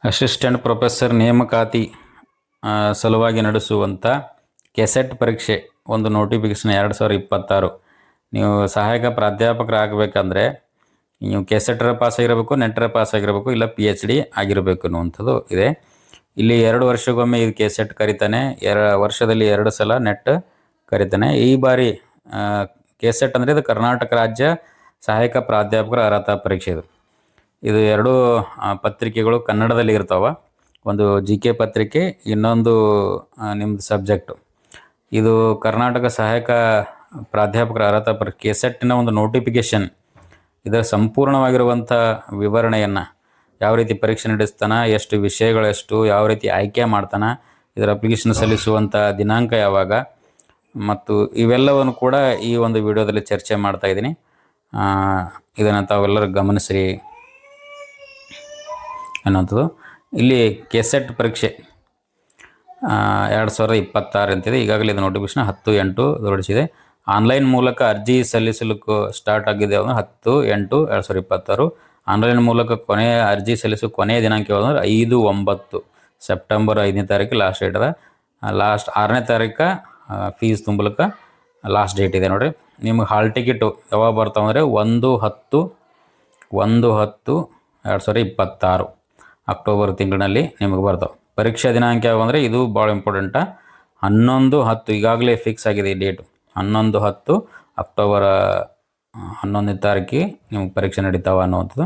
Assistant professor ನೇಮಕಾತಿ ಸಲುವಾಗಿ ನಡೆಸುವಂಥ KSET ಪರೀಕ್ಷೆ ಒಂದು ನೋಟಿಫಿಕೇಷನ್ 2026. ನೀವು ಸಹಾಯಕ ಪ್ರಾಧ್ಯಾಪಕರಾಗಬೇಕಂದ್ರೆ ನೀವು ಕೆಸೆಟ್ರ ಪಾಸ್ ಆಗಿರಬೇಕು, ನೆಟ್ರ ಪಾಸ್ ಆಗಿರಬೇಕು, ಇಲ್ಲ PhD ಆಗಿರಬೇಕು ಅನ್ನುವಂಥದ್ದು ಇದೆ. ಇಲ್ಲಿ 2 ವರ್ಷಕ್ಕೊಮ್ಮೆ ಇದು ಕೆಸೆಟ್ ಕರಿತಾನೆ, ವರ್ಷದಲ್ಲಿ 2 ಸಲ ನೆಟ್ ಕರಿತಾನೆ. ಈ ಬಾರಿ ಕೆಸೆಟ್ ಅಂದರೆ ಇದು ಕರ್ನಾಟಕ ರಾಜ್ಯ ಸಹಾಯಕ ಪ್ರಾಧ್ಯಾಪಕರ ಅರ್ಹತಾ ಪರೀಕ್ಷೆ. ಇದು 2 ಪತ್ರಿಕೆಗಳು ಕನ್ನಡದಲ್ಲಿ ಇರ್ತಾವೆ. ಒಂದು GK ಪತ್ರಿಕೆ, ಇನ್ನೊಂದು ನಿಮ್ಮದು ಸಬ್ಜೆಕ್ಟು. ಇದು ಕರ್ನಾಟಕ ಸಹಾಯಕ ಪ್ರಾಧ್ಯಾಪಕರ ಅರ್ಹತಾ ಪರೀಕ್ಷೆ ಕೆಸೆಟ್ಟಿನ ಒಂದು ನೋಟಿಫಿಕೇಷನ್. ಇದರ ಸಂಪೂರ್ಣವಾಗಿರುವಂಥ ವಿವರಣೆಯನ್ನು, ಯಾವ ರೀತಿ ಪರೀಕ್ಷೆ ನಡೆಸ್ತಾನೆ, ಎಷ್ಟು ವಿಷಯಗಳೆಷ್ಟು, ಯಾವ ರೀತಿ ಆಯ್ಕೆ ಮಾಡ್ತಾನೆ, ಇದರ ಅಪ್ಲಿಕೇಶನ್ ಸಲ್ಲಿಸುವಂಥ ದಿನಾಂಕ ಯಾವಾಗ, ಮತ್ತು ಇವೆಲ್ಲವನ್ನು ಕೂಡ ಈ ಒಂದು ವಿಡಿಯೋದಲ್ಲಿ ಚರ್ಚೆ ಮಾಡ್ತಾ ಇದ್ದೀನಿ. ಇದನ್ನು ತಾವೆಲ್ಲರೂ ಗಮನಿಸ್ರಿ ಅನ್ನೋಂಥದ್ದು. ಇಲ್ಲಿ ಕೆಸೆಟ್ ಪರೀಕ್ಷೆ 2026 ಅಂತಿದೆ. ಈಗಾಗಲೇ ಇದು ನೋಟಿಫಿಕೇಶನ್ 10/8 ಹೊರಡಿಸಿದೆ. ಆನ್ಲೈನ್ ಮೂಲಕ ಅರ್ಜಿ ಸಲ್ಲಿಸಲಿಕ್ಕೆ ಸ್ಟಾರ್ಟ್ ಆಗಿದೆ ಅಂದರೆ 10/8/2026. ಆನ್ಲೈನ್ ಮೂಲಕ ಅರ್ಜಿ ಸಲ್ಲಿಸೋ ಕೊನೆಯ ದಿನಾಂಕ ಯಾವುದು ಅಂದರೆ 5/9 ಸೆಪ್ಟೆಂಬರ್ 5ನೇ ತಾರೀಕು ಲಾಸ್ಟ್ ಡೇಟ್ ಅದ. 6ನೇ ತಾರೀಕು ಫೀಸ್ ತುಂಬಲಿಕ್ಕೆ ಲಾಸ್ಟ್ ಡೇಟ್ ಇದೆ ನೋಡಿರಿ. ನಿಮ್ಗೆ ಹಾಲ್ ಟಿಕೆಟು ಯಾವಾಗ ಬರ್ತಾವೆ ಅಂದರೆ 1/10/2026 ಅಕ್ಟೋಬರ್ ತಿಂಗಳಿನಲ್ಲಿ ನಿಮಗೆ ಬರ್ತಾವೆ. ಪರೀಕ್ಷಾ ದಿನಾಂಕ ಯಾವ ಅಂದರೆ ಇದು ಭಾಳ ಇಂಪಾರ್ಟೆಂಟ, 11/10. ಈಗಾಗಲೇ ಫಿಕ್ಸ್ ಆಗಿದೆ ಈ ಡೇಟು. 11/10 ಅಕ್ಟೋಬರ್ 11ನೇ ತಾರೀಕಿಗೆ ನಿಮಗೆ ಪರೀಕ್ಷೆ ನಡೀತಾವೆ ಅನ್ನುವಂಥದ್ದು.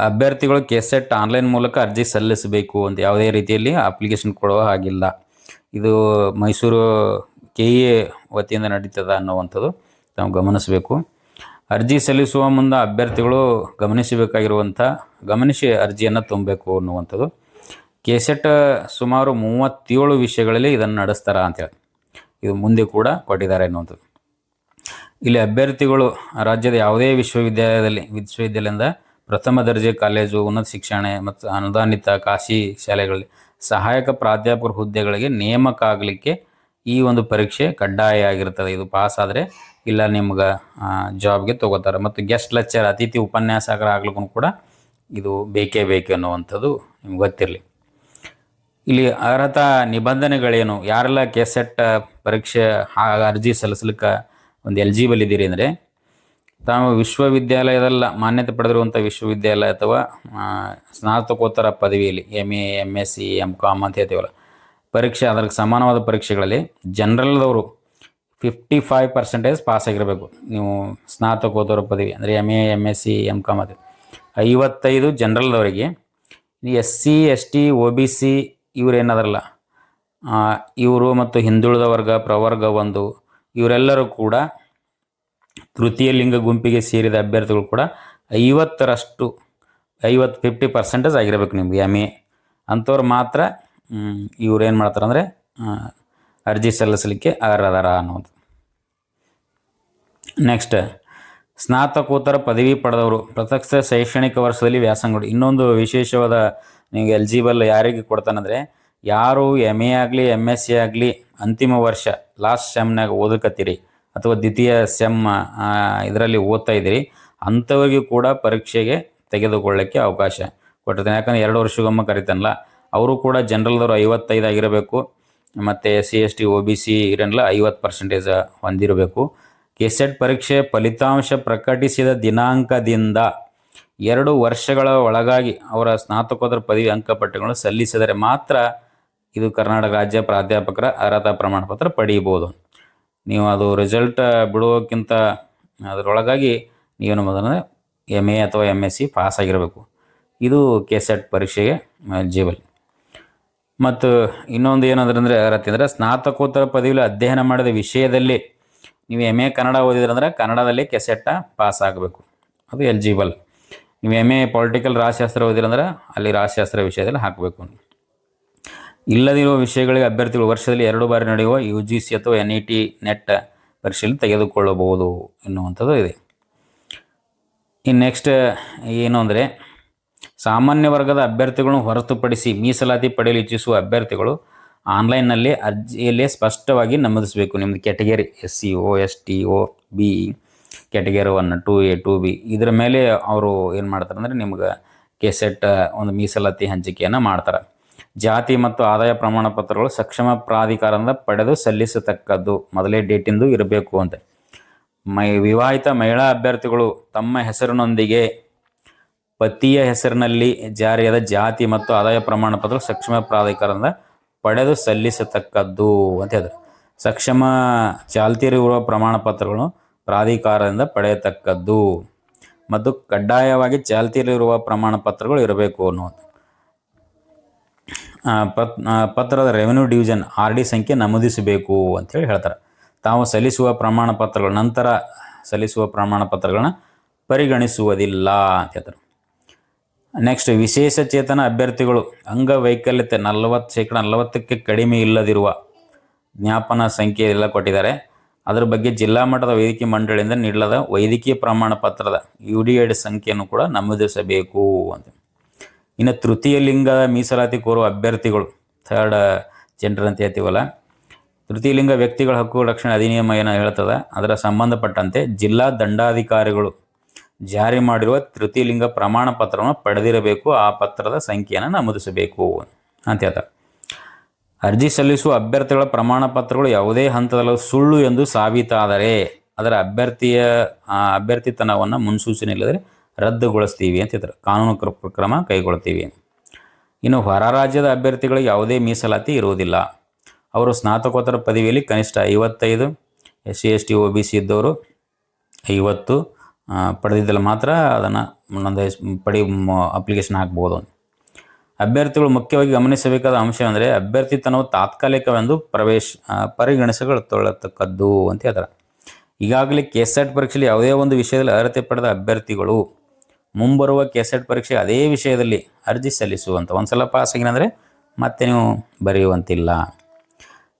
ಅಭ್ಯರ್ಥಿಗಳು ಕೆಸೆಟ್ ಆನ್ಲೈನ್ ಮೂಲಕ ಅರ್ಜಿ ಸಲ್ಲಿಸಬೇಕು ಅಂತ ಯಾವುದೇ ರೀತಿಯಲ್ಲಿ ಅಪ್ಲಿಕೇಶನ್ ಕೊಡುವ ಹಾಗಿಲ್ಲ. ಇದು ಮೈಸೂರು KE ವತಿಯಿಂದ ನಡೀತದ ಅನ್ನುವಂಥದ್ದು ನಾವು ಗಮನಿಸಬೇಕು. ಅರ್ಜಿ ಸಲ್ಲಿಸುವ ಮುನ್ನ ಅಭ್ಯರ್ಥಿಗಳು ಗಮನಿಸಿ ಅರ್ಜಿಯನ್ನು ತುಂಬಬೇಕು ಅನ್ನುವಂಥದ್ದು. ಕೆಸೆಟ್ ಸುಮಾರು 37 ವಿಷಯಗಳಲ್ಲಿ ಇದನ್ನು ನಡೆಸ್ತಾರೆ ಅಂತೇಳಿ ಇದು ಮುಂದೆ ಕೂಡ ಕೊಟ್ಟಿದ್ದಾರೆ ಅನ್ನುವಂಥದ್ದು. ಇಲ್ಲಿ ಅಭ್ಯರ್ಥಿಗಳು ರಾಜ್ಯದ ಯಾವುದೇ ವಿಶ್ವವಿದ್ಯಾಲಯದಿಂದ ಪ್ರಥಮ ದರ್ಜೆ ಕಾಲೇಜು, ಉನ್ನತ ಶಿಕ್ಷಣ ಮತ್ತು ಅನುದಾನಿತ ಖಾಸಗಿ ಶಾಲೆಗಳಲ್ಲಿ ಸಹಾಯಕ ಪ್ರಾಧ್ಯಾಪಕರ ಹುದ್ದೆಗಳಿಗೆ ನೇಮಕ ಆಗಲಿಕ್ಕೆ ಈ ಒಂದು ಪರೀಕ್ಷೆ ಕಡ್ಡಾಯ ಆಗಿರ್ತದೆ. ಇದು ಪಾಸ್ ಆದರೆ ಇಲ್ಲ ನಿಮ್ಗೆ ಜಾಬ್ಗೆ ತೊಗೋತಾರೆ. ಮತ್ತು ಗೆಸ್ಟ್ ಲೆಕ್ಚರ್, ಅತಿಥಿ ಉಪನ್ಯಾಸಕರ ಆಗ್ಲಿಕ್ಕೂ ಕೂಡ ಇದು ಬೇಕೇ ಬೇಕು ಅನ್ನುವಂಥದ್ದು ನಿಮ್ಗೆ ಗೊತ್ತಿರಲಿ. ಇಲ್ಲಿ ಅರ್ಹತಾ ನಿಬಂಧನೆಗಳೇನು, ಯಾರೆಲ್ಲ ಕೆಸೆಟ್ ಪರೀಕ್ಷೆ ಅರ್ಜಿ ಸಲ್ಲಿಸ್ಲಿಕ್ಕೆ ಒಂದು ಎಲಿಜಿಬಲ್ ಇದ್ದೀರಿ ಅಂದರೆ, ತಾವು ವಿಶ್ವವಿದ್ಯಾಲಯದಲ್ಲ ಮಾನ್ಯತೆ ಪಡೆದಿರುವಂಥ ವಿಶ್ವವಿದ್ಯಾಲಯ ಅಥವಾ ಸ್ನಾತಕೋತ್ತರ ಪದವಿಯಲ್ಲಿ MA, MSc, MCom ಅಂತ ಹೇಳ್ತೀವಲ್ಲ, ಪರೀಕ್ಷೆ ಅದಕ್ಕೆ ಸಮಾನವಾದ ಪರೀಕ್ಷೆಗಳಲ್ಲಿ ಜನರಲ್ದವರು 55% ಪಾಸ್ ಆಗಿರಬೇಕು. ನೀವು ಸ್ನಾತಕೋತ್ತರ ಪದವಿ ಅಂದರೆ MA, MSc, MCom ಅದು 55 ಜನರಲ್ದವರಿಗೆ. SC, ST, OBC ಇವರೇನಾದ್ರಲ್ಲ ಇವರು ಮತ್ತು ಹಿಂದುಳಿದ ವರ್ಗ, ಪ್ರವರ್ಗ 1 ಇವರೆಲ್ಲರೂ ಕೂಡ ತೃತೀಯ ಲಿಂಗ ಗುಂಪಿಗೆ ಸೇರಿದ ಅಭ್ಯರ್ಥಿಗಳು ಕೂಡ 50% ಆಗಿರಬೇಕು ನಿಮ್ಗೆ MA ಅಂಥವ್ರು ಮಾತ್ರ ಇವ್ರೇನು ಮಾಡ್ತಾರೆ ಅಂದರೆ ಅರ್ಜಿ ಸಲ್ಲಿಸಲಿಕ್ಕೆ ಅರ್ಹರಾದ ಅನ್ನೋದು. ನೆಕ್ಸ್ಟ್, ಸ್ನಾತಕೋತ್ತರ ಪದವಿ ಪಡೆದವರು ಪ್ರಸಕ್ತ ಶೈಕ್ಷಣಿಕ ವರ್ಷದಲ್ಲಿ ವ್ಯಾಸಂಗ. ಇನ್ನೊಂದು ವಿಶೇಷವಾದ ನಿಮಗೆ ಎಲಿಜಿಬಲ್ ಯಾರಿಗೆ ಕೊಡ್ತಾನಂದರೆ, ಯಾರು MA ಆಗಲಿ MSc ಆಗಲಿ ಅಂತಿಮ ವರ್ಷ ಲಾಸ್ಟ್ ಸೆಮ್ನಾಗ ಓದಕತ್ತೀರಿ ಅಥವಾ ದ್ವಿತೀಯ ಸೆಮ್ ಇದರಲ್ಲಿ ಓದ್ತಾ ಇದ್ದೀರಿ, ಅಂಥವ್ರಿಗೂ ಕೂಡ ಪರೀಕ್ಷೆಗೆ ತೆಗೆದುಕೊಳ್ಳೋಕ್ಕೆ ಅವಕಾಶ ಕೊಟ್ಟಿರ್ತಾನೆ. ಯಾಕಂದರೆ 2 ವರ್ಷಕ್ಕೊಮ್ಮೆ ಕರಿತಾನಲ್ಲ, ಅವರು ಕೂಡ ಜನರಲ್ದವರು 55 ಆಗಿರಬೇಕು. ಮತ್ತು SC, ST, OBC ಇರಲ್ಲ 50% ಹೊಂದಿರಬೇಕು. ಕೆಸೆಟ್ ಪರೀಕ್ಷೆ ಫಲಿತಾಂಶ ಪ್ರಕಟಿಸಿದ ದಿನಾಂಕದಿಂದ 2 ವರ್ಷಗಳ ಒಳಗಾಗಿ ಅವರ ಸ್ನಾತಕೋತ್ತರ ಪದವಿ ಅಂಕಪಟ್ಟಿಗಳನ್ನು ಸಲ್ಲಿಸಿದರೆ ಮಾತ್ರ ಇದು ಕರ್ನಾಟಕ ರಾಜ್ಯ ಪ್ರಾಧ್ಯಾಪಕರ ಅರ್ಹತಾ ಪ್ರಮಾಣ ಪತ್ರ ಪಡೆಯಬಹುದು. ನೀವು ಅದು ರಿಸಲ್ಟ್ ಬಿಡುವಕ್ಕಿಂತ ಅದರೊಳಗಾಗಿ ನೀವೇನು ಮೊದಲನೇ MA ಅಥವಾ MSc ಪಾಸ್ ಆಗಿರಬೇಕು. ಇದು ಕೆಸೆಟ್ ಪರೀಕ್ಷೆಗೆ ಎಲಿಜಿಬಲ್. ಮತ್ತು ಇನ್ನೊಂದು ಏನಂದ್ರೆ ಅರ್ಹತೆ ಅಂದರೆ, ಸ್ನಾತಕೋತ್ತರ ಪದವಿಯಲ್ಲಿ ಅಧ್ಯಯನ ಮಾಡಿದ ವಿಷಯದಲ್ಲಿ ನೀವು MA ಕನ್ನಡ ಓದಿದ್ರಂದ್ರೆ ಕನ್ನಡದಲ್ಲಿ ಕೆಸೆಟ್ಟ ಪಾಸ್ ಆಗಬೇಕು, ಅದು ಎಲಿಜಿಬಲ್. ನೀವು MA ಪೊಲಿಟಿಕಲ್ ರಾಜಶಾಸ್ತ್ರ ಓದಿರಂದ್ರೆ ಅಲ್ಲಿ ರಾಜಶಾಸ್ತ್ರ ವಿಷಯದಲ್ಲಿ ಹಾಕಬೇಕು. ಇಲ್ಲದಿರುವ ವಿಷಯಗಳಿಗೆ ಅಭ್ಯರ್ಥಿಗಳು ವರ್ಷದಲ್ಲಿ 2 ಬಾರಿ ನಡೆಯುವ UGC ಅಥವಾ NET ನೆಟ್ ಪರೀಕ್ಷೆಯಲ್ಲಿ ತೆಗೆದುಕೊಳ್ಳಬಹುದು ಎನ್ನುವಂಥದ್ದು ಇದೆ. ಇನ್ನು ನೆಕ್ಸ್ಟ್ ಏನು ಅಂದರೆ, ಸಾಮಾನ್ಯ ವರ್ಗದ ಅಭ್ಯರ್ಥಿಗಳನ್ನು ಹೊರತುಪಡಿಸಿ ಮೀಸಲಾತಿ ಪಡೆಯಲು ಇಚ್ಛಿಸುವ ಅಭ್ಯರ್ಥಿಗಳು ಆನ್ಲೈನ್ನಲ್ಲಿ ಅರ್ಜಿಯಲ್ಲಿ ಸ್ಪಷ್ಟವಾಗಿ ನಮೂದಿಸಬೇಕು. ನಿಮ್ಮದು category SC, ST, OBE category 1, 2A, 2B ಇದರ ಮೇಲೆ ಅವರು ಏನು ಮಾಡ್ತಾರೆ ಅಂದರೆ ನಿಮ್ಗೆ ಕೆಸೆಟ್ ಒಂದು ಮೀಸಲಾತಿ ಹಂಚಿಕೆಯನ್ನು ಮಾಡ್ತಾರೆ. ಜಾತಿ ಮತ್ತು ಆದಾಯ ಪ್ರಮಾಣ ಪತ್ರಗಳು ಸಕ್ಷಮ ಪ್ರಾಧಿಕಾರದಿಂದ ಪಡೆದು ಸಲ್ಲಿಸತಕ್ಕದ್ದು, ಮೊದಲೇ ಡೇಟಿಂದು ಇರಬೇಕು ಅಂತ. ವಿವಾಹಿತ ಮಹಿಳಾ ಅಭ್ಯರ್ಥಿಗಳು ತಮ್ಮ ಹೆಸರಿನೊಂದಿಗೆ ಪತಿಯ ಹೆಸರಿನಲ್ಲಿ ಜಾರಿಯಾದ ಜಾತಿ ಮತ್ತು ಆದಾಯ ಪ್ರಮಾಣ ಪತ್ರ ಸಕ್ಷಮ ಪ್ರಾಧಿಕಾರದಿಂದ ಪಡೆದು ಸಲ್ಲಿಸತಕ್ಕದ್ದು ಅಂತ ಹೇಳಿದ್ರು. ಸಕ್ಷಮ ಚಾಲ್ತಿಯಿರುವ ಪ್ರಮಾಣ ಪತ್ರಗಳನ್ನು ಪ್ರಾಧಿಕಾರದಿಂದ ಪಡೆಯತಕ್ಕದ್ದು ಮತ್ತು ಕಡ್ಡಾಯವಾಗಿ ಚಾಲ್ತಿಯಲ್ಲಿರುವ ಪ್ರಮಾಣ ಪತ್ರಗಳು ಇರಬೇಕು ಅನ್ನೋದು. ಪತ್ರದ ರೆವೆನ್ಯೂ ಡಿವಿಷನ್ RD ಸಂಖ್ಯೆ ನಮೂದಿಸಬೇಕು ಅಂಥೇಳಿ ಹೇಳ್ತಾರೆ. ತಾವು ಸಲ್ಲಿಸುವ ಪ್ರಮಾಣ ಪತ್ರಗಳು ನಂತರ ಸಲ್ಲಿಸುವ ಪ್ರಮಾಣ ಪತ್ರಗಳನ್ನ ಪರಿಗಣಿಸುವುದಿಲ್ಲ ಅಂತ ಹೇಳ್ತಾರೆ. ನೆಕ್ಸ್ಟ್, ವಿಶೇಷ ಚೇತನ ಅಭ್ಯರ್ಥಿಗಳು ಅಂಗವೈಕಲ್ಯತೆ 40% ಕಡಿಮೆ ಇಲ್ಲದಿರುವ ಜ್ಞಾಪನ ಸಂಖ್ಯೆ ಎಲ್ಲ ಕೊಟ್ಟಿದ್ದಾರೆ. ಅದರ ಬಗ್ಗೆ ಜಿಲ್ಲಾ ಮಟ್ಟದ ವೈದ್ಯಕೀಯ ಮಂಡಳಿಯಿಂದ ನೀಡಲಾದ ವೈದ್ಯಕೀಯ ಪ್ರಮಾಣ ಪತ್ರದ UDID ಸಂಖ್ಯೆಯನ್ನು ಕೂಡ ನಮೂದಿಸಬೇಕು ಅಂತ. ಇನ್ನು ತೃತೀಯ ಲಿಂಗದ ಮೀಸಲಾತಿ ಕೋರುವ ಅಭ್ಯರ್ಥಿಗಳು, ಥರ್ಡ್ ಜೆಂಡರ್ ಅಂತ ಹೇಳ್ತೀವಲ್ಲ, ತೃತೀಯ ಲಿಂಗ ವ್ಯಕ್ತಿಗಳ ಹಕ್ಕು ರಕ್ಷಣೆ ಅಧಿನಿಯಮ ಏನು ಹೇಳ್ತದೆ ಅದರ ಸಂಬಂಧಪಟ್ಟಂತೆ ಜಿಲ್ಲಾ ದಂಡಾಧಿಕಾರಿಗಳು ಜಾರಿ ಮಾಡಿರುವ ತೃತೀಯ ಲಿಂಗ ಪ್ರಮಾಣ ಪತ್ರವನ್ನು ಪಡೆದಿರಬೇಕು. ಆ ಪತ್ರದ ಸಂಖ್ಯೆಯನ್ನು ನಮೂದಿಸಬೇಕು ಅಂತ ಹೇಳ್ತಾರೆ. ಅರ್ಜಿ ಸಲ್ಲಿಸುವ ಅಭ್ಯರ್ಥಿಗಳ ಪ್ರಮಾಣ ಪತ್ರಗಳು ಯಾವುದೇ ಹಂತದಲ್ಲೂ ಸುಳ್ಳು ಎಂದು ಸಾಬೀತಾದರೆ ಅದರ ಅಭ್ಯರ್ಥಿತನವನ್ನು ಮುನ್ಸೂಚನೆ ಇಲ್ಲದೆ ರದ್ದುಗೊಳಿಸ್ತೀವಿ ಅಂತ ಹೇಳ್ತಾರೆ. ಕಾನೂನು ಕ್ರಮ ಕೈಗೊಳ್ತೀವಿ. ಇನ್ನು ಹೊರ ರಾಜ್ಯದ ಅಭ್ಯರ್ಥಿಗಳಿಗೆ ಯಾವುದೇ ಮೀಸಲಾತಿ ಇರುವುದಿಲ್ಲ. ಅವರು ಸ್ನಾತಕೋತ್ತರ ಪದವಿಯಲ್ಲಿ ಕನಿಷ್ಠ 55, SC ST OBC ಇದ್ದವರು 50 ಪಡೆದಿದ್ದಲ್ಲಿ ಮಾತ್ರ ಅದನ್ನು ಅಪ್ಲಿಕೇಶನ್ ಹಾಕ್ಬೋದು. ಅಭ್ಯರ್ಥಿಗಳು ಮುಖ್ಯವಾಗಿ ಗಮನಿಸಬೇಕಾದ ಅಂಶ ಅಂದರೆ ಅಭ್ಯರ್ಥಿತನವು ತಾತ್ಕಾಲಿಕವೆಂದು ಪರಿಗಣಿಸಿಕೊಳ್ಳತಕ್ಕದ್ದು ಅಂತ ಹೇಳ್ತಾರೆ. ಈಗಾಗಲೇ ಕೆಸೆಟ್ ಪರೀಕ್ಷೆಯಲ್ಲಿ ಯಾವುದೇ ಒಂದು ವಿಷಯದಲ್ಲಿ ಅರ್ಹತೆ ಪಡೆದ ಅಭ್ಯರ್ಥಿಗಳು ಮುಂಬರುವ ಕೆಸೆಟ್ ಪರೀಕ್ಷೆ ಅದೇ ವಿಷಯದಲ್ಲಿ ಅರ್ಜಿ ಸಲ್ಲಿಸುವಂಥ, ಒಂದು ಸಲ ಪಾಸ್ ಆಗಿನಂದರೆ ಮತ್ತೆ ನೀವು ಬರೆಯುವಂತಿಲ್ಲ.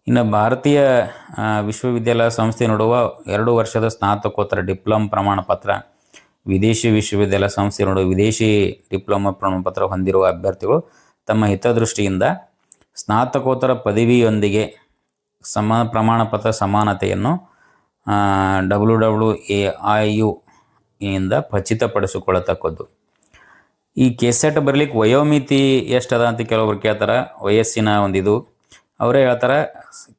ಇನ್ನು ಭಾರತೀಯ ವಿಶ್ವವಿದ್ಯಾಲಯ ಸಂಸ್ಥೆ ನೋಡುವ 2 ವರ್ಷದ ಸ್ನಾತಕೋತ್ತರ ಡಿಪ್ಲೊಮಾ ಪ್ರಮಾಣ ಪತ್ರ, ವಿದೇಶಿ ವಿಶ್ವವಿದ್ಯಾಲಯ ಸಂಸ್ಥೆ ನೋಡುವ ವಿದೇಶಿ ಡಿಪ್ಲೊಮಾ ಪ್ರಮಾಣ ಪತ್ರ ಹೊಂದಿರುವ ಅಭ್ಯರ್ಥಿಗಳು ತಮ್ಮ ಹಿತದೃಷ್ಟಿಯಿಂದ ಸ್ನಾತಕೋತ್ತರ ಪದವಿಯೊಂದಿಗೆ ಪ್ರಮಾಣ ಪತ್ರ ಸಮಾನತೆಯನ್ನು WWAIU ಇಂದ ಖಚಿತಪಡಿಸಿಕೊಳ್ಳತಕ್ಕದ್ದು. ಈ ಕೆಸೆಟ್ ಬರಲಿಕ್ಕೆ ವಯೋಮಿತಿ ಎಷ್ಟದ ಅಂತ ಕೆಲವೊಬ್ರು ಕೇಳ್ತಾರೆ. ವಯಸ್ಸಿನ ಒಂದಿದು ಅವರೇ ಹೇಳ್ತಾರೆ,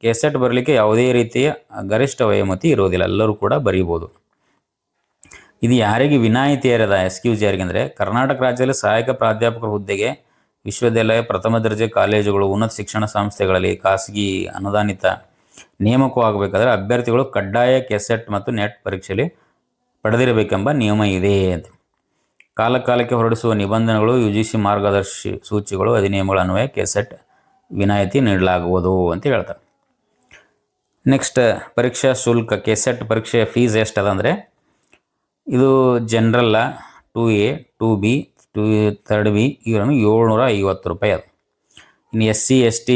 ಕೆಸೆಟ್ ಬರಲಿಕ್ಕೆ ಯಾವುದೇ ರೀತಿಯ ಗರಿಷ್ಠ ವಯೋಮಿತಿ ಇರುವುದಿಲ್ಲ, ಎಲ್ಲರೂ ಕೂಡ ಬರೀಬೋದು. ಇದು ಯಾರಿಗೆ ವಿನಾಯಿತಿ ಇರದ ಎಕ್ಸ್ಕ್ಯೂಸ್ ಯಾರಿಗೆ ಅಂದರೆ, ಕರ್ನಾಟಕ ರಾಜ್ಯದಲ್ಲಿ ಸಹಾಯಕ ಪ್ರಾಧ್ಯಾಪಕರ ಹುದ್ದೆಗೆ ವಿಶ್ವವಿದ್ಯಾಲಯ, ಪ್ರಥಮ ದರ್ಜೆ ಕಾಲೇಜುಗಳು, ಉನ್ನತ ಶಿಕ್ಷಣ ಸಂಸ್ಥೆಗಳಲ್ಲಿ ಖಾಸಗಿ ಅನುದಾನಿತ ನೇಮಕವಾಗಬೇಕಾದ್ರೆ ಅಭ್ಯರ್ಥಿಗಳು ಕಡ್ಡಾಯ ಕೆಸೆಟ್ ಮತ್ತು ನೆಟ್ ಪರೀಕ್ಷೆಯಲ್ಲಿ ಪಡೆದಿರಬೇಕೆಂಬ ನಿಯಮ ಇದೆ ಅಂತ. ಕಾಲಕ್ಕೆ ಹೊರಡಿಸುವ ನಿಬಂಧನೆಗಳು, UGC ಮಾರ್ಗದರ್ಶಿ ಸೂಚಿಗಳು, ಅಧಿನಿಯಮಗಳ ಅನ್ವಯ ಕೆಸೆಟ್ ವಿನಾಯಿತಿ ನೀಡಲಾಗುವುದು ಅಂತ ಹೇಳ್ತಾರೆ. ನೆಕ್ಸ್ಟ್, ಪರೀಕ್ಷಾ ಶುಲ್ಕ. ಕೆಸೆಟ್ ಪರೀಕ್ಷೆಯ ಫೀಸ್ ಎಷ್ಟದ ಅಂದರೆ, ಇದು ಜನರಲ್ಲ 2A 2B 3rd B ಇವರನ್ನು 750 ರೂಪಾಯಿ ಅದು. ಇನ್ನು SC ST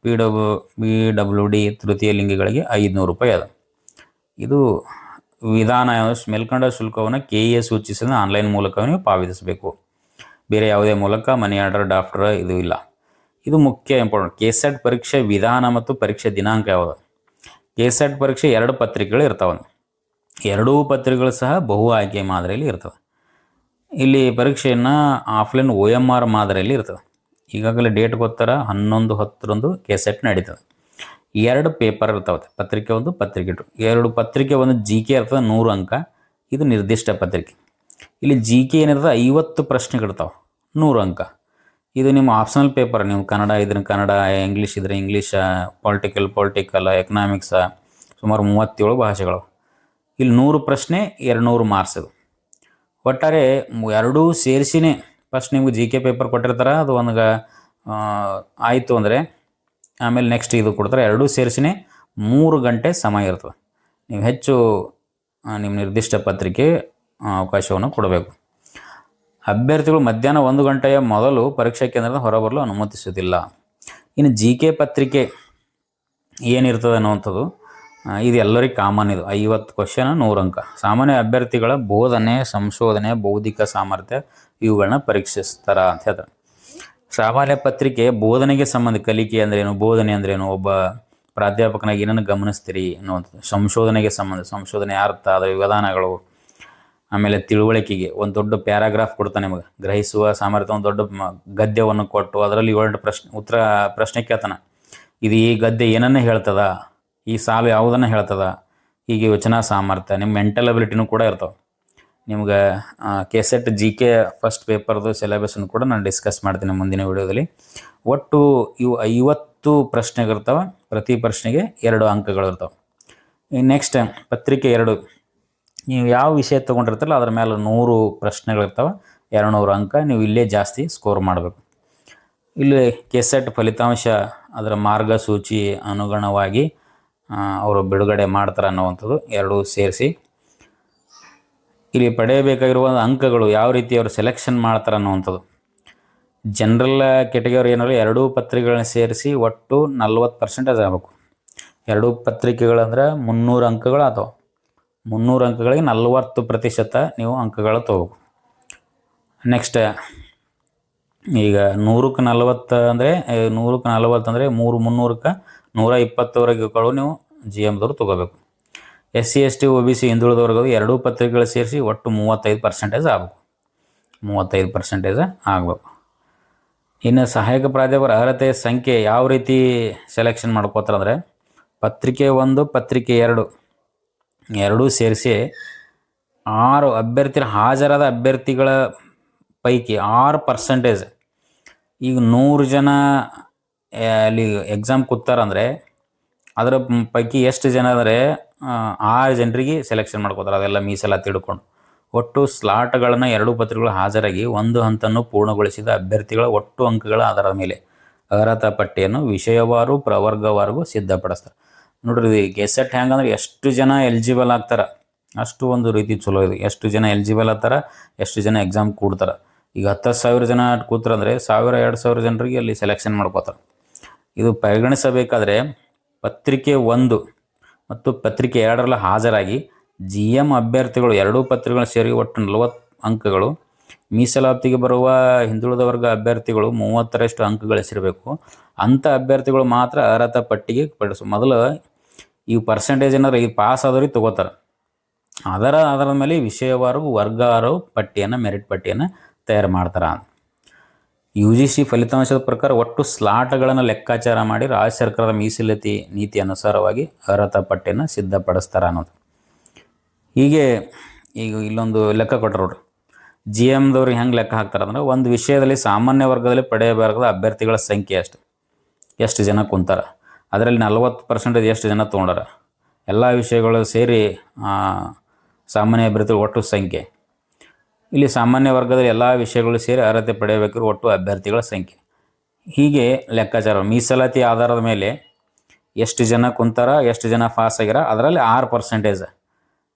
PWD ತೃತೀಯ ಲಿಂಗಿಗಳಿಗೆ 500 ರೂಪಾಯಿ ಅದು. ಇದು ವಿಧಾನ. ಮೇಲ್ಕಂಡ ಶುಲ್ಕವನ್ನು KEA ಸೂಚಿಸಿದ ಆನ್ಲೈನ್ ಮೂಲಕ ನೀವು ಪಾವತಿಸಬೇಕು. ಬೇರೆ ಯಾವುದೇ ಮೂಲಕ ಮನಿ ಆರ್ಡರ್ ಡ್ರಾಫ್ಟರ್ ಇದು ಇಲ್ಲ. ಇದು ಮುಖ್ಯ ಇಂಪಾರ್ಟೆಂಟ್. ಕೆಸೆಟ್ ಪರೀಕ್ಷೆ ವಿಧಾನ ಮತ್ತು ಪರೀಕ್ಷೆ ದಿನಾಂಕ ಯಾವುದು? ಕೆಸೆಟ್ ಪರೀಕ್ಷೆ 2 ಪತ್ರಿಕೆಗಳು ಇರ್ತಾವೆ. 2 ಪತ್ರಿಕೆಗಳು ಸಹ ಬಹು ಆಯ್ಕೆ ಮಾದರಿಯಲ್ಲಿ ಇರ್ತವೆ. ಇಲ್ಲಿ ಪರೀಕ್ಷೆಯನ್ನು ಆಫ್ಲೈನ್ OMR ಮಾದರಿಯಲ್ಲಿ ಇರ್ತದೆ. ಈಗಾಗಲೇ ಡೇಟ್ ಗೊತ್ತರ 11/10 ಕೆಸೆಟ್ ನಡೀತದೆ. 2 ಪೇಪರ್ ಇರ್ತಾವೆ, ಪತ್ರಿಕೆ 1 ಪತ್ರಿಕೆ 2. 2 ಪತ್ರಿಕೆ ಒಂದು GK ಇರ್ತದೆ 100 ಅಂಕ, ಇದು ನಿರ್ದಿಷ್ಟ ಪತ್ರಿಕೆ. ಇಲ್ಲಿ GK ಏನಿರ್ತದೆ 50 ಪ್ರಶ್ನೆಗಳಿರ್ತಾವೆ 100 ಅಂಕ. ಇದು ನಿಮ್ಮ ಆಪ್ಷನಲ್ ಪೇಪರ್. ನೀವು ಕನ್ನಡ ಇದ್ರೆ ಕನ್ನಡ, ಇಂಗ್ಲೀಷ್ ಇದ್ರೆ ಇಂಗ್ಲೀಷ, ಪೊಲಿಟಿಕಲ್, ಎಕನಾಮಿಕ್ಸ, ಸುಮಾರು 37 ಭಾಷೆಗಳು. ಇಲ್ಲಿ 100 ಪ್ರಶ್ನೆ 200 ಮಾರ್ಕ್ಸ್. ಅದು ಒಟ್ಟಾರೆ 2 ಸೇರಿಸಿನೇ ಫಸ್ಟ್ ನಿಮ್ಗೆ GK ಪೇಪರ್ ಕೊಟ್ಟಿರ್ತಾರೆ. ಅದು ಒಂದು ಆಯಿತು ಅಂದರೆ ಆಮೇಲೆ ನೆಕ್ಸ್ಟ್ ಇದು ಕೊಡ್ತಾರೆ. 2 ಸೇರಿಸಿನೇ 3 ಗಂಟೆ ಸಮಯ ಇರ್ತದೆ. ನೀವು ಹೆಚ್ಚು ನಿಮ್ಮ ನಿರ್ದಿಷ್ಟ ಪತ್ರಿಕೆ ಅವಕಾಶವನ್ನು ಕೊಡಬೇಕು. ಅಭ್ಯರ್ಥಿಗಳು ಮಧ್ಯಾಹ್ನ 1 ಗಂಟೆಯ ಮೊದಲು ಪರೀಕ್ಷಾ ಕೇಂದ್ರದ ಹೊರಬರಲು ಅನುಮತಿಸುವುದಿಲ್ಲ. ಇನ್ನು GK ಪತ್ರಿಕೆ ಏನಿರ್ತದೆ ಅನ್ನುವಂಥದ್ದು ಇದು ಎಲ್ಲರಿಗೂ ಕಾಮನ್. ಇದು 50 ಕ್ವಶನ್ 100 ಅಂಕ. ಸಾಮಾನ್ಯ ಅಭ್ಯರ್ಥಿಗಳ ಬೋಧನೆ, ಸಂಶೋಧನೆ, ಬೌದ್ಧಿಕ ಸಾಮರ್ಥ್ಯ ಇವುಗಳನ್ನ ಪರೀಕ್ಷಿಸ್ತಾರ ಅಂತ ಹೇಳ್ತಾರೆ. ಸಾಮಾನ್ಯ ಪತ್ರಿಕೆ ಬೋಧನೆಗೆ ಸಂಬಂಧ, ಕಲಿಕೆ ಅಂದ್ರೇನು, ಬೋಧನೆ ಅಂದ್ರೇನು, ಒಬ್ಬ ಪ್ರಾಧ್ಯಾಪಕನಾಗಿ ಏನನ್ನು ಗಮನಿಸ್ತೀರಿ ಅನ್ನುವಂಥದ್ದು. ಸಂಶೋಧನೆಗೆ ಸಂಬಂಧ, ಸಂಶೋಧನೆ ಅರ್ಥ, ಅದರ ವಿಧಾನಗಳು, ಆಮೇಲೆ ತಿಳುವಳಿಕೆಗೆ ಒಂದು ದೊಡ್ಡ ಪ್ಯಾರಾಗ್ರಾಫ್ ಕೊಡ್ತಾನೆ ನಿಮಗೆ, ಗ್ರಹಿಸುವ ಸಾಮರ್ಥ್ಯ ಒಂದು ದೊಡ್ಡ ಗದ್ಯವನ್ನು ಕೊಟ್ಟು ಅದರಲ್ಲಿ 7 ಪ್ರಶ್ನೆ ಕೇಳ್ತಾನೆ. ಇದು ಈ ಗದ್ಯ ಏನನ್ನ ಹೇಳ್ತದ, ಈ ಸಾಲು ಯಾವುದನ್ನು ಹೇಳ್ತದ, ಹೀಗೆ ಯೋಚನಾ ಸಾಮರ್ಥ್ಯ, ನಿಮ್ಮ ಮೆಂಟಲ್ ಅಬಿಲಿಟಿನೂ ಕೂಡ ಇರ್ತಾವೆ. ನಿಮ್ಗೆ ಕೆಸೆಟ್ GK ಫಸ್ಟ್ ಪೇಪರ್ದು ಸಿಲೆಬಸ್ಸನ್ನು ಕೂಡ ನಾನು ಡಿಸ್ಕಸ್ ಮಾಡ್ತೀನಿ ಮುಂದಿನ ವಿಡಿಯೋದಲ್ಲಿ. ಒಟ್ಟು ಇವು 50 ಪ್ರಶ್ನೆಗಳಿರ್ತಾವೆ, ಪ್ರತಿ ಪ್ರಶ್ನೆಗೆ 2 ಅಂಕಗಳು ಇರ್ತಾವೆ. ನೆಕ್ಸ್ಟ್ ಪತ್ರಿಕೆ 2, ನೀವು ಯಾವ ವಿಷಯ ತೊಗೊಂಡಿರ್ತಾರಲ್ಲ ಅದ್ರ ಮೇಲೆ 100 ಪ್ರಶ್ನೆಗಳಿರ್ತಾವೆ, 200 ಅಂಕ. ನೀವು ಇಲ್ಲೇ ಜಾಸ್ತಿ ಸ್ಕೋರ್ ಮಾಡಬೇಕು. ಇಲ್ಲಿ ಕೆಸೆಟ್ ಫಲಿತಾಂಶ ಅದರ ಮಾರ್ಗಸೂಚಿ ಅನುಗುಣವಾಗಿ ಅವರು ಬಿಡುಗಡೆ ಮಾಡ್ತಾರೆ ಅನ್ನುವಂಥದ್ದು ಎರಡೂ ಸೇರಿಸಿ. ಇಲ್ಲಿ ಪಡೆಯಬೇಕಾಗಿರುವ ಅಂಕಗಳು ಯಾವ ರೀತಿ ಅವರು ಸೆಲೆಕ್ಷನ್ ಮಾಡ್ತಾರೆ ಅನ್ನುವಂಥದ್ದು. ಜನರಲ್ ಕೆಟಗರಿ ಏನಾದ್ರು 2 ಪತ್ರಿಕೆಗಳನ್ನ ಸೇರಿಸಿ ಒಟ್ಟು 40% ಆಗಬೇಕು. 2 ಪತ್ರಿಕೆಗಳಂದ್ರೆ 300 ಅಂಕಗಳು ಅಥವಾ 300 ಅಂಕಗಳಿಗೆ 40% ನೀವು ಅಂಕಗಳು ತಗೋಬೇಕು. ನೆಕ್ಸ್ಟ್ ಈಗ 100ಕ್ಕೆ 40 ಅಂದರೆ 100ಕ್ಕೆ 40 ಅಂದರೆ 300ಕ್ಕೆ 120ವರೆಗೂ ನೀವು GMದವ್ರು ತೊಗೋಬೇಕು. SC ST OBC ಹಿಂದುಳಿದವರೆಗೂ 2 ಪತ್ರಿಕೆಗಳು ಸೇರಿಸಿ ಒಟ್ಟು 35% ಆಗಬೇಕು. 35% ಆಗಬೇಕು. ಇನ್ನು ಸಹಾಯಕ ಪ್ರಾಧ್ಯಾಪಕರ ಅರ್ಹತೆ ಸಂಖ್ಯೆ ಯಾವ ರೀತಿ ಸೆಲೆಕ್ಷನ್ ಮಾಡ್ಕೋತಾರೆ ಅಂದರೆ, ಪತ್ರಿಕೆ 1 ಪತ್ರಿಕೆ 2 ಎರಡೂ ಸೇರಿಸಿ 6 ಹಾಜರಾದ ಅಭ್ಯರ್ಥಿಗಳ ಪೈಕಿ 6%. ಈಗ 100 ಜನ ಅಲ್ಲಿ ಎಕ್ಸಾಮ್ ಕೂತಾರಂದರೆ ಅದರ ಪೈಕಿ ಎಷ್ಟು ಜನ ಅಂದರೆ 6 ಜನರಿಗೆ ಸೆಲೆಕ್ಷನ್ ಮಾಡ್ಕೋತಾರೆ, ಅದೆಲ್ಲ ಮೀಸಲಾತಿ ಹಿಡ್ಕೊಂಡು. ಒಟ್ಟು ಸ್ಲಾಟ್ಗಳನ್ನು 2 ಪತ್ರಿಕೆಗಳು ಹಾಜರಾಗಿ ಒಂದು ಹಂತನ್ನು ಪೂರ್ಣಗೊಳಿಸಿದ ಅಭ್ಯರ್ಥಿಗಳ ಒಟ್ಟು ಅಂಕಗಳ ಆಧಾರದ ಮೇಲೆ ಅರ್ಹತಾ ಪಟ್ಟಿಯನ್ನು ವಿಷಯವಾರು ಪ್ರವರ್ಗವಾರಿಗೂ ಸಿದ್ಧಪಡಿಸ್ತಾರೆ. ನೋಡ್ರಿ, ಗೆಸೆಟ್ ಹೆಂಗಂದ್ರೆ ಎಷ್ಟು ಜನ ಎಲಿಜಿಬಲ್ ಆಗ್ತಾರೆ ಅಷ್ಟು ಒಂದು ರೀತಿ ಚಲೋ ಇದೆ. ಎಷ್ಟು ಜನ ಎಲಿಜಿಬಲ್ ಆಗ್ತಾರೆ, ಎಷ್ಟು ಜನ ಎಕ್ಸಾಮ್ ಕೂಡ್ತಾರೆ. ಈಗ 10,000 ಜನ ಕೂತ್ರಂದರೆ 1,000-2,000 ಜನರಿಗೆ ಅಲ್ಲಿ ಸೆಲೆಕ್ಷನ್ ಮಾಡ್ಕೋತಾರೆ. ಇದು ಪರಿಗಣಿಸಬೇಕಾದ್ರೆ ಪತ್ರಿಕೆ 1 ಮತ್ತು ಪತ್ರಿಕೆ 2ರಲ್ಲಿ ಹಾಜರಾಗಿ GM ಅಭ್ಯರ್ಥಿಗಳು 2 ಪತ್ರಿಕೆಗಳು ಸೇರಿ ಒಟ್ಟು 40 ಅಂಕಗಳು, ಮೀಸಲಾತಿಗೆ ಬರುವ ಹಿಂದುಳಿದ ವರ್ಗ ಅಭ್ಯರ್ಥಿಗಳು 30ರಷ್ಟು ಅಂಕಗಳು ಹೆಸರಿರಬೇಕು. ಅಂಥ ಅಭ್ಯರ್ಥಿಗಳು ಮಾತ್ರ ಅರ್ಹತಾ ಪಟ್ಟಿಗೆ ಮೊದಲು ಈ ಪರ್ಸೆಂಟೇಜ್ ಏನಾದ್ರು ಈ ಪಾಸ್ ಆದವ್ರಿಗೆ ತೊಗೋತಾರೆ. ಅದರ ಮೇಲೆ ವಿಷಯವಾರು ವರ್ಗವಾರು ಪಟ್ಟಿಯನ್ನು, ಮೆರಿಟ್ ಪಟ್ಟಿಯನ್ನು ತಯಾರು ಮಾಡ್ತಾರೆ. UGC ಫಲಿತಾಂಶದ ಪ್ರಕಾರ ಒಟ್ಟು ಸ್ಲಾಟ್ಗಳನ್ನು ಲೆಕ್ಕಾಚಾರ ಮಾಡಿ ರಾಜ್ಯ ಸರ್ಕಾರದ ಮೀಸಲಾತಿ ನೀತಿ ಅನುಸಾರವಾಗಿ ಅರ್ಹತಾ ಪಟ್ಟಿಯನ್ನು ಸಿದ್ಧಪಡಿಸ್ತಾರೆ ಅನ್ನೋದು. ಹೀಗೆ ಈಗ ಇಲ್ಲೊಂದು ಲೆಕ್ಕ ಕೊಟ್ಟರು ನೋಡ್ರಿ, GMದವ್ರು ಹೆಂಗೆ ಲೆಕ್ಕ ಹಾಕ್ತಾರೆ ಅಂದ್ರೆ, ಒಂದು ವಿಷಯದಲ್ಲಿ ಸಾಮಾನ್ಯ ವರ್ಗದಲ್ಲಿ ಪಡೆಯಬೇಕಾದ ಅಭ್ಯರ್ಥಿಗಳ ಸಂಖ್ಯೆ ಎಷ್ಟು ಜನ ಕುಂತಾರ, ಅದರಲ್ಲಿ 40% ಎಷ್ಟು ಜನ ತೊಗೊಂಡಾರ, ಎಲ್ಲ ವಿಷಯಗಳು ಸೇರಿ ಸಾಮಾನ್ಯ ಅಭ್ಯರ್ಥಿಗಳ ಒಟ್ಟು ಸಂಖ್ಯೆ. ಇಲ್ಲಿ ಸಾಮಾನ್ಯ ವರ್ಗದಲ್ಲಿ ಎಲ್ಲ ವಿಷಯಗಳು ಸೇರಿ ಅರ್ಹತೆ ಪಡೆಯಬೇಕಿರೋ ಒಟ್ಟು ಅಭ್ಯರ್ಥಿಗಳ ಸಂಖ್ಯೆ. ಹೀಗೆ ಲೆಕ್ಕಾಚಾರ ಮೀಸಲಾತಿ ಆಧಾರದ ಮೇಲೆ ಎಷ್ಟು ಜನ ಕುಂತಾರ, ಎಷ್ಟು ಜನ ಪಾಸ್ ಆಗ್ಯಾರ, ಅದರಲ್ಲಿ 6%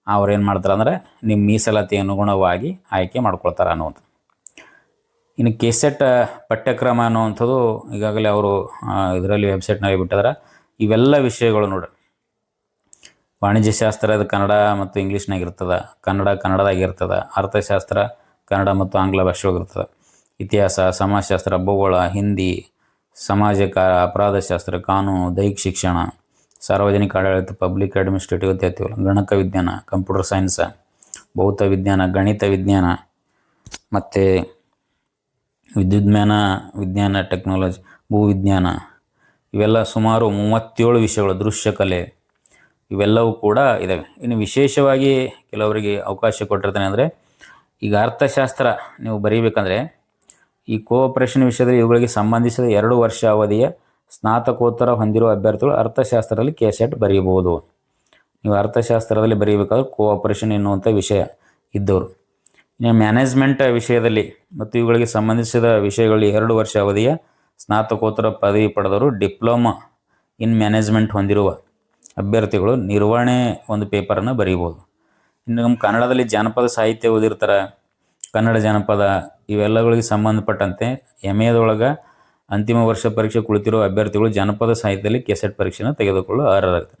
ಅವ್ರು ಏನು ಮಾಡ್ತಾರೆ ಅಂದರೆ ನಿಮ್ಮ ಮೀಸಲಾತಿ ಅನುಗುಣವಾಗಿ ಆಯ್ಕೆ ಮಾಡ್ಕೊಳ್ತಾರೆ ಅನ್ನುವಂಥದ್ದು. ಇನ್ನು ಕೆಸೆಟ್ ಪಠ್ಯಕ್ರಮ ಅನ್ನುವಂಥದ್ದು ಈಗಾಗಲೇ ಅವರು ಇದರಲ್ಲಿ ವೆಬ್ಸೈಟ್ನಲ್ಲಿ ಬಿಟ್ಟಿದ್ದಾರೆ. ಇವೆಲ್ಲ ವಿಷಯಗಳು ನೋಡ್ರಿ, ವಾಣಿಜ್ಯಶಾಸ್ತ್ರ ಅದು ಕನ್ನಡ ಮತ್ತು ಇಂಗ್ಲೀಷ್ನಾಗ ಇರ್ತದೆ, ಕನ್ನಡದಾಗಿರ್ತದೆ, ಅರ್ಥಶಾಸ್ತ್ರ ಕನ್ನಡ ಮತ್ತು ಆಂಗ್ಲ ಭಾಷೆಯಾಗಿರ್ತದೆ, ಇತಿಹಾಸ, ಸಮಾಜಶಾಸ್ತ್ರ, ಭೂಗೋಳ, ಹಿಂದಿ, ಸಮಾಜಕಾರ, ಅಪರಾಧಶಾಸ್ತ್ರ, ಕಾನೂನು, ದೈಹಿಕ ಶಿಕ್ಷಣ, ಸಾರ್ವಜನಿಕ ಆಡಳಿತ, ಪಬ್ಲಿಕ್ ಅಡ್ಮಿನಿಸ್ಟ್ರೇಟಿವ್ ಇತ್ಯಾದಿಗಳು, ಗಣಕ ವಿಜ್ಞಾನ, ಕಂಪ್ಯೂಟರ್ ಸೈನ್ಸ್, ಭೌತ ವಿಜ್ಞಾನ, ಗಣಿತ ವಿಜ್ಞಾನ ಮತ್ತು ವಿಜ್ಞಾನ ಟೆಕ್ನಾಲಜಿ, ಭೂವಿಜ್ಞಾನ, ಇವೆಲ್ಲ ಸುಮಾರು 37 ವಿಷಯಗಳು, ದೃಶ್ಯ ಕಲೆ ಇವೆಲ್ಲವೂ ಕೂಡ ಇದ್ದಾವೆ. ಇನ್ನು ವಿಶೇಷವಾಗಿ ಕೆಲವರಿಗೆ ಅವಕಾಶ ಕೊಟ್ಟಿರ್ತಾನೆ ಅಂದರೆ, ಈಗ ಅರ್ಥಶಾಸ್ತ್ರ ನೀವು ಬರೀಬೇಕಂದ್ರೆ ಈ ಕೋಆಪರೇಷನ್ ವಿಷಯದಲ್ಲಿ ಇವುಗಳಿಗೆ ಸಂಬಂಧಿಸಿದ 2 ವರ್ಷ ಅವಧಿಯ ಸ್ನಾತಕೋತ್ತರ ಹೊಂದಿರುವ ಅಭ್ಯರ್ಥಿಗಳು ಅರ್ಥಶಾಸ್ತ್ರದಲ್ಲಿ ಕೆಸೆಟ್ ಬರೀಬಹುದು. ನೀವು ಅರ್ಥಶಾಸ್ತ್ರದಲ್ಲಿ ಬರೀಬೇಕಾದ್ರೆ ಕೋಆಪರೇಷನ್ ಎನ್ನುವಂಥ ವಿಷಯ ಇದ್ದವರು. ಇನ್ನು ಮ್ಯಾನೇಜ್ಮೆಂಟ್ ವಿಷಯದಲ್ಲಿ ಮತ್ತು ಇವುಗಳಿಗೆ ಸಂಬಂಧಿಸಿದ ವಿಷಯಗಳಲ್ಲಿ 2 ವರ್ಷ ಅವಧಿಯ ಸ್ನಾತಕೋತ್ತರ ಪದವಿ ಪಡೆದವರು ಡಿಪ್ಲೊಮಾ ಇನ್ ಮ್ಯಾನೇಜ್ಮೆಂಟ್ ಹೊಂದಿರುವ ಅಭ್ಯರ್ಥಿಗಳು ನಿರ್ವಹಣೆ ಒಂದು ಪೇಪರನ್ನು ಬರೀಬೋದು. ಇನ್ನು ನಮ್ಮ ಕನ್ನಡದಲ್ಲಿ ಜಾನಪದ ಸಾಹಿತ್ಯ ಓದಿರ್ತಾರೆ, ಕನ್ನಡ ಜಾನಪದ ಇವೆಲ್ಲಗಳಿಗೆ ಸಂಬಂಧಪಟ್ಟಂತೆ MAದೊಳಗೆ ಅಂತಿಮ ವರ್ಷ ಪರೀಕ್ಷೆ ಕುಳಿತಿರೋ ಅಭ್ಯರ್ಥಿಗಳು ಜಾನಪದ ಸಾಹಿತ್ಯದಲ್ಲಿ ಕೆಸೆಟ್ ಪರೀಕ್ಷೆನ ತೆಗೆದುಕೊಳ್ಳಲು ಅರ್ಹರಾಗ್ತದೆ.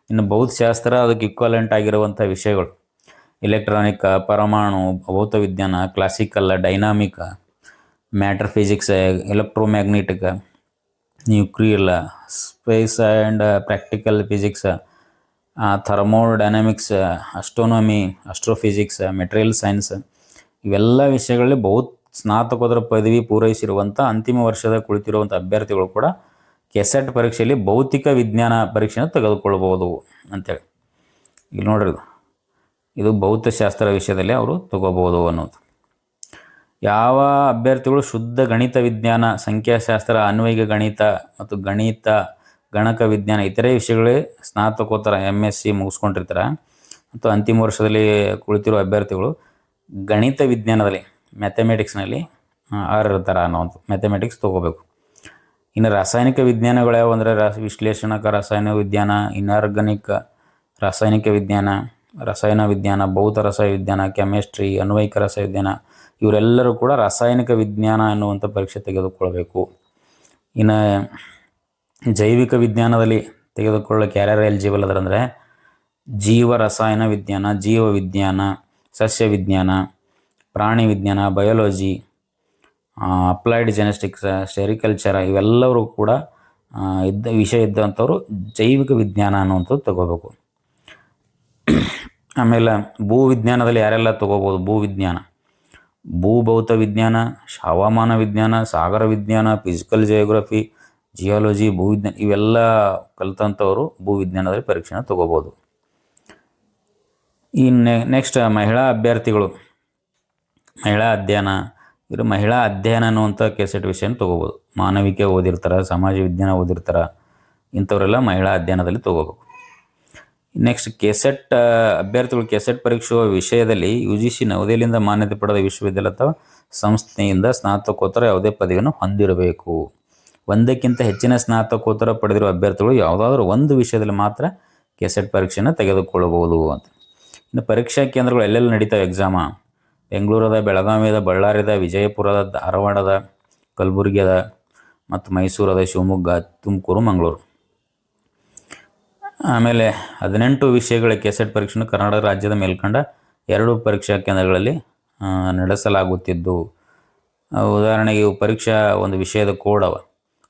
ಇನ್ನು ಭೌತಶಾಸ್ತ್ರ ಅದಕ್ಕೆ ಇಕ್ವಲೆಂಟ್ ಆಗಿರುವಂಥ ವಿಷಯಗಳು ಎಲೆಕ್ಟ್ರಾನಿಕ್, ಪರಮಾಣು, ಭೌತ ವಿಜ್ಞಾನ, classical, dynamic, matter physics, electromagnetic, nuclear, space and practical physics, thermodynamics, astronomy, astrophysics, material science ಇವೆಲ್ಲ ವಿಷಯಗಳಲ್ಲಿ ಸ್ನಾತಕೋತ್ತರ ಪದವಿ ಪೂರೈಸಿರುವಂಥ ಅಂತಿಮ ವರ್ಷದ ಕುಳಿತಿರುವಂಥ ಅಭ್ಯರ್ಥಿಗಳು ಕೂಡ ಕೆಸೆಟ್ ಪರೀಕ್ಷೆಯಲ್ಲಿ ಭೌತಿಕ ವಿಜ್ಞಾನ ಪರೀಕ್ಷೆಯನ್ನು ತೆಗೆದುಕೊಳ್ಬೋದು ಅಂತೇಳಿ. ಇಲ್ಲಿ ನೋಡ್ರಿ, ಇದು ಭೌತಶಾಸ್ತ್ರ ವಿಷಯದಲ್ಲಿ ಅವರು ತಗೋಬೋದು ಅನ್ನೋದು. ಯಾವ ಅಭ್ಯರ್ಥಿಗಳು ಶುದ್ಧ ಗಣಿತ ವಿಜ್ಞಾನ, ಸಂಖ್ಯಾಶಾಸ್ತ್ರ, ಅನ್ವಯಿಕ ಗಣಿತ ಮತ್ತು ಗಣಕ ವಿಜ್ಞಾನ ಇತರೆ ವಿಷಯಗಳೇ ಸ್ನಾತಕೋತ್ತರ MSc ಮುಗಿಸ್ಕೊಂಡಿರ್ತಾರೆ ಮತ್ತು ಅಂತಿಮ ವರ್ಷದಲ್ಲಿ ಕುಳಿತಿರೋ ಅಭ್ಯರ್ಥಿಗಳು ಗಣಿತ ವಿಜ್ಞಾನದಲ್ಲಿ ಮ್ಯಾಥಮೆಟಿಕ್ಸ್ನಲ್ಲಿ ಇರ್ತಾರೆ ಅನ್ನೋದು ಮ್ಯಾಥಮೆಟಿಕ್ಸ್ ತೊಗೋಬೇಕು. ಇನ್ನು ರಾಸಾಯನಿಕ ವಿಜ್ಞಾನಗಳು ಯಾವ ಅಂದರೆ ವಿಶ್ಲೇಷಣಕ ರಾಸಾಯನಿಕ ವಿಜ್ಞಾನ, ಇನ್ಆರ್ಗಾನಿಕ್ ರಾಸಾಯನಿಕ ವಿಜ್ಞಾನ, ರಸಾಯನ ವಿಜ್ಞಾನ, ಭೌತ ರಸಾಯನ ವಿಜ್ಞಾನ, ಕೆಮಿಸ್ಟ್ರಿ, ಅನ್ವಯಿಕ ರಸಾಯನ ವಿಜ್ಞಾನ ಇವರೆಲ್ಲರೂ ಕೂಡ ರಾಸಾಯನಿಕ ವಿಜ್ಞಾನ ಅನ್ನುವಂಥ ಪರೀಕ್ಷೆ ತೆಗೆದುಕೊಳ್ಬೇಕು. ಇನ್ನು ಜೈವಿಕ ವಿಜ್ಞಾನದಲ್ಲಿ ತೆಗೆದುಕೊಳ್ಳೋಕೆ ಯಾರ್ಯಾರು ಎಲಿಜಿಬಲ್ ಅದರಂದರೆ ಜೀವ ರಸಾಯನ ವಿಜ್ಞಾನ, ಜೀವ ವಿಜ್ಞಾನ, ಸಸ್ಯ ವಿಜ್ಞಾನ, ಪ್ರಾಣಿ ವಿಜ್ಞಾನ, ಬಯೋಲಜಿ, ಅಪ್ಲೈಡ್ ಜೆನೆಟಿಕ್ಸ್, ಸೆರಿಕಲ್ಚರ್ ಇವೆಲ್ಲರೂ ಕೂಡ ವಿಷಯ ಇದ್ದಂಥವ್ರು ಜೈವಿಕ ವಿಜ್ಞಾನ ಅನ್ನುವಂಥದ್ದು ತಗೋಬೇಕು. ಆಮೇಲೆ ಭೂ ವಿಜ್ಞಾನದಲ್ಲಿ ಯಾರೆಲ್ಲ ತಗೋಬೋದು? ಭೂವಿಜ್ಞಾನ, ಭೂಭೌತ ವಿಜ್ಞಾನ, ಹವಾಮಾನ ವಿಜ್ಞಾನ, ಸಾಗರ ವಿಜ್ಞಾನ, ಫಿಸಿಕಲ್ ಜಿಯೋಗ್ರಫಿ, ಜಿಯಾಲಜಿ, ಭೂವಿಜ್ಞಾನ ಇವೆಲ್ಲ ಕಲಿತಂಥವರು ಭೂವಿಜ್ಞಾನದಲ್ಲಿ ಪರೀಕ್ಷೆನ ತಗೋಬೋದು. ಈ ನೆಕ್ಸ್ಟ್ ಮಹಿಳಾ ಅಭ್ಯರ್ಥಿಗಳು ಮಹಿಳಾ ಅಧ್ಯಯನ, ಇವರು ಮಹಿಳಾ ಅಧ್ಯಯನ ಅನ್ನುವಂಥ ಕೆಸೆಟ್ ವಿಷಯನ ತೊಗೋಬೋದು. ಮಾನವಿಕೆ ಓದಿರ್ತಾರೆ, ಸಮಾಜ ವಿಜ್ಞಾನ ಓದಿರ್ತಾರೆ, ಇಂಥವರೆಲ್ಲ ಮಹಿಳಾ ಅಧ್ಯಯನದಲ್ಲಿ ತೊಗೋಬೇಕು. ನೆಕ್ಸ್ಟ್ ಕೆಸೆಟ್ ಅಭ್ಯರ್ಥಿಗಳು ಕೆಸೆಟ್ ಪರೀಕ್ಷೆ ವಿಷಯದಲ್ಲಿ UGC ನವದೆಹಲಿಯಿಂದ ಮಾನ್ಯತೆ ಪಡೆದ ವಿಶ್ವವಿದ್ಯಾಲಯ ಅಥವಾ ಸಂಸ್ಥೆಯಿಂದ ಸ್ನಾತಕೋತ್ತರ ಯಾವುದೇ ಪದವಿಯನ್ನು ಹೊಂದಿರಬೇಕು. ಒಂದಕ್ಕಿಂತ ಹೆಚ್ಚಿನ ಸ್ನಾತಕೋತ್ತರ ಪಡೆದಿರುವ ಅಭ್ಯರ್ಥಿಗಳು ಯಾವುದಾದ್ರೂ ಒಂದು ವಿಷಯದಲ್ಲಿ ಮಾತ್ರ ಕೆಸೆಟ್ ಪರೀಕ್ಷೆಯನ್ನು ತೆಗೆದುಕೊಳ್ಳಬಹುದು ಅಂತ. ಇನ್ನು ಪರೀಕ್ಷಾ ಕೇಂದ್ರಗಳು ಎಲ್ಲೆಲ್ಲಿ ನಡೀತಾವೆ ಎಕ್ಸಾಮ? ಬೆಂಗಳೂರದ, ಬೆಳಗಾವಿಯದ, ಬಳ್ಳಾರಿಯದ, ವಿಜಯಪುರದ, ಧಾರವಾಡದ, ಕಲಬುರಗಿಯದ ಮತ್ತು ಮೈಸೂರದ, ಶಿವಮೊಗ್ಗ, ತುಮಕೂರು, ಮಂಗಳೂರು. ಆಮೇಲೆ 18 ವಿಷಯಗಳ ಕೆಸೆಟ್ ಪರೀಕ್ಷೆಯನ್ನು ಕರ್ನಾಟಕ ರಾಜ್ಯದ ಮೇಲ್ಕಂಡ 2 ಪರೀಕ್ಷಾ ಕೇಂದ್ರಗಳಲ್ಲಿ ನಡೆಸಲಾಗುತ್ತಿದ್ದು, ಉದಾಹರಣೆಗೆ ಇವು ಪರೀಕ್ಷಾ ಒಂದು ವಿಷಯದ ಕೋಡ್ ಅವ.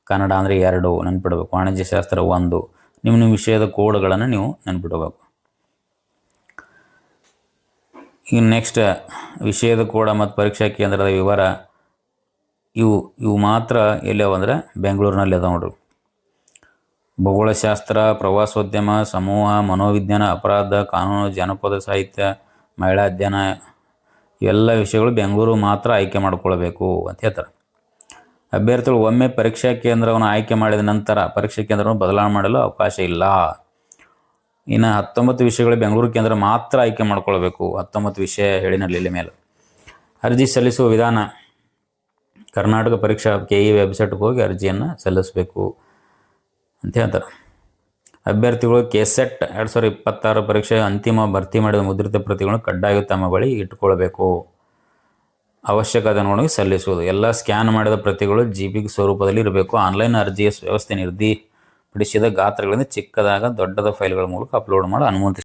ಕನ್ನಡ ಅಂದರೆ 2 ನೆನ್ಪಿಡಬೇಕು, ವಾಣಿಜ್ಯಶಾಸ್ತ್ರ 1, ನಿಮ್ಮ ವಿಷಯದ ಕೋಡ್ಗಳನ್ನು ನೀವು ನೆನ್ಪಿಡಬೇಕು. ಇನ್ನು ನೆಕ್ಸ್ಟ್ ವಿಷಯದ ಕೋಡ ಮತ್ತು ಪರೀಕ್ಷಾ ಕೇಂದ್ರದ ವಿವರ ಇವು ಮಾತ್ರ ಎಲ್ಲಿಯಾವ ಅಂದರೆ ಬೆಂಗಳೂರಿನಲ್ಲಿ ಅದಾವ ನೋಡ್ರಿ. ಭೂಗೋಳಶಾಸ್ತ್ರ, ಪ್ರವಾಸೋದ್ಯಮ, ಸಮೂಹ, ಮನೋವಿಜ್ಞಾನ, ಅಪರಾಧ, ಕಾನೂನು, ಜಾನಪದ ಸಾಹಿತ್ಯ, ಮಹಿಳಾ ಅಧ್ಯಯನ ಇವೆಲ್ಲ ವಿಷಯಗಳು ಬೆಂಗಳೂರು ಮಾತ್ರ ಆಯ್ಕೆ ಮಾಡಿಕೊಳ್ಬೇಕು ಅಂತ ಹೇಳ್ತಾರೆ. ಅಭ್ಯರ್ಥಿಗಳು ಒಮ್ಮೆ ಪರೀಕ್ಷಾ ಕೇಂದ್ರವನ್ನು ಆಯ್ಕೆ ಮಾಡಿದ ನಂತರ ಪರೀಕ್ಷಾ ಕೇಂದ್ರವನ್ನು ಬದಲಾವಣೆ ಮಾಡಲು ಅವಕಾಶ ಇಲ್ಲ. ಇನ್ನು 19 ವಿಷಯಗಳು ಬೆಂಗಳೂರು ಕೇಂದ್ರ ಮಾತ್ರ ಆಯ್ಕೆ ಮಾಡ್ಕೊಳ್ಬೇಕು. 19 ವಿಷಯ ಹೇಳಿನಲ್ಲಿ ಇಲ್ಲಿ ಮೇಲೆ. ಅರ್ಜಿ ಸಲ್ಲಿಸುವ ವಿಧಾನ: ಕರ್ನಾಟಕ ಪರೀಕ್ಷಾ KE ವೆಬ್ಸೈಟ್ಗೆ ಹೋಗಿ ಅರ್ಜಿಯನ್ನು ಸಲ್ಲಿಸಬೇಕು ಅಂತ ಹೇಳ್ತಾರೆ. ಅಭ್ಯರ್ಥಿಗಳು ಕೆಸೆಟ್ 2026 ಪರೀಕ್ಷೆ ಅಂತಿಮ ಭರ್ತಿ ಮಾಡಿದ ಮುದ್ರಿತ ಪ್ರತಿಗಳನ್ನು ಕಡ್ಡಾಯ ತಮ್ಮ ಬಳಿ ಇಟ್ಟುಕೊಳ್ಬೇಕು. ಅವಶ್ಯಕತೆ ನೋಡಿ ಸಲ್ಲಿಸುವುದು. ಎಲ್ಲ ಸ್ಕ್ಯಾನ್ ಮಾಡಿದ ಪ್ರತಿಗಳು GPG ಸ್ವರೂಪದಲ್ಲಿ ಇರಬೇಕು. ಆನ್ಲೈನ್ ಅರ್ಜಿಯ ವ್ಯವಸ್ಥೆ ನಿರ್ದಿಪಡಿಸಿದ ಗಾತ್ರಗಳಿಂದ ಚಿಕ್ಕದಾದ ದೊಡ್ಡದ ಫೈಲ್ಗಳ ಮೂಲಕ ಅಪ್ಲೋಡ್ ಮಾಡಿ ಅನುಮತಿ